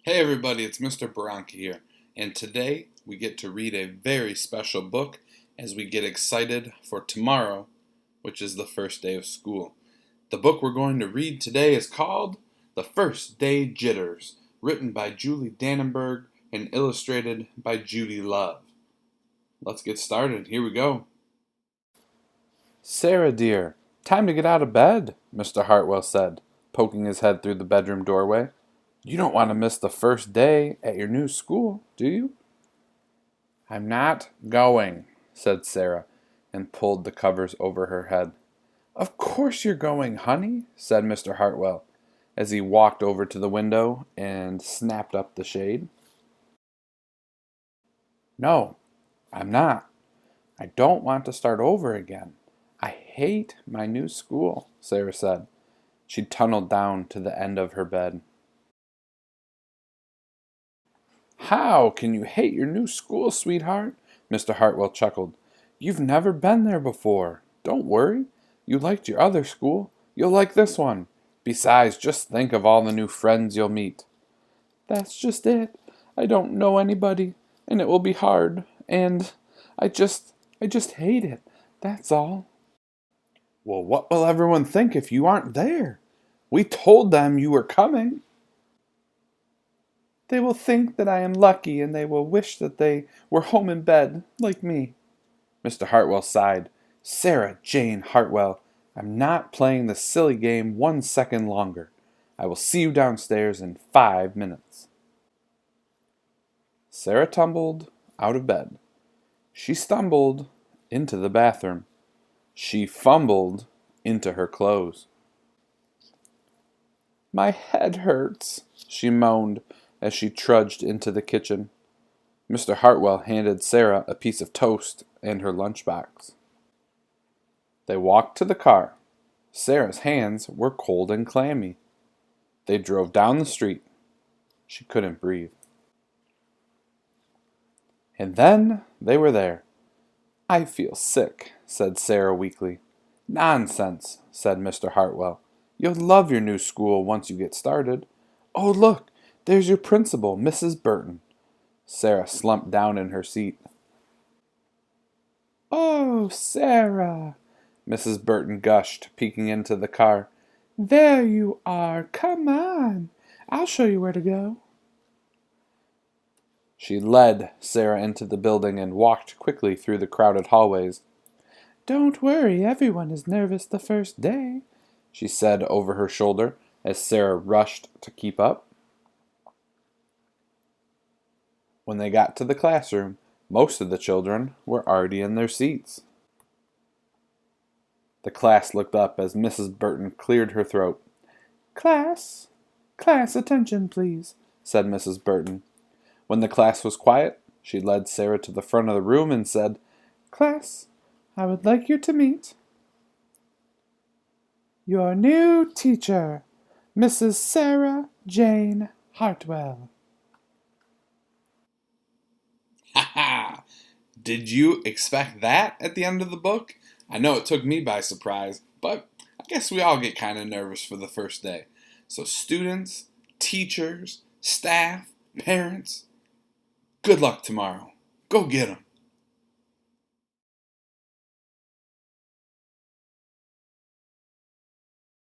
Hey everybody, it's Mr.Barranca here, and today we get to read a very special book as we get excited for tomorrow, which is the first day of school. The book we're going to read today is called The First Day Jitters, written by Julie Danneberg and illustrated by Judy Love. Let's get started. Here we go. "Sarah, dear, time to get out of bed," Mr. Hartwell said, poking his head through the bedroom doorway. "You don't want to miss the first day at your new school, do you?" "I'm not going," said Sarah, and pulled the covers over her head. "Of course you're going, honey," said Mr. Hartwell, as he walked over to the window and snapped up the shade. "No, I'm not. I don't want to start over again. I hate my new school," Sarah said. She tunneled down to the end of her bed. "How can you hate your new school, sweetheart?" Mr. Hartwell chuckled. "You've never been there before. Don't worry. You liked your other school. You'll like this one. Besides, just think of all the new friends you'll meet." "That's just it. I don't know anybody, and it will be hard, and I just hate it. That's all." "Well, what will everyone think if you aren't there? We told them you were coming." "They will think that I am lucky, and they will wish that they were home in bed, like me." Mr. Hartwell sighed. "Sarah Jane Hartwell, I'm not playing the silly game 1 second longer. I will see you downstairs in 5 minutes." Sarah tumbled out of bed. She stumbled into the bathroom. She fumbled into her clothes. "My head hurts," she moaned as she trudged into the kitchen. Mr. Hartwell handed Sarah a piece of toast and her lunchbox. They walked to the car. Sarah's hands were cold and clammy. They drove down the street. She couldn't breathe. And then they were there. "I feel sick," said Sarah weakly. "Nonsense," said Mr. Hartwell. "You'll love your new school once you get started. Oh, look, there's your principal, Mrs. Burton." Sarah slumped down in her seat. "Oh, Sarah," Mrs. Burton gushed, peeking into the car. "There you are. Come on. I'll show you where to go." She led Sarah into the building and walked quickly through the crowded hallways. "Don't worry, everyone is nervous the first day," she said over her shoulder as Sarah rushed to keep up. When they got to the classroom, most of the children were already in their seats. The class looked up as Mrs. Burton cleared her throat. "Class, class, attention, please," said Mrs. Burton. When the class was quiet, she led Sarah to the front of the room and said, "Class, I would like you to meet your new teacher, Mrs. Sarah Jane Hartwell." Ha ha! Did you expect that at the end of the book? I know it took me by surprise, but I guess we all get kind of nervous for the first day. So, students, teachers, staff, parents, good luck tomorrow. Go get 'em.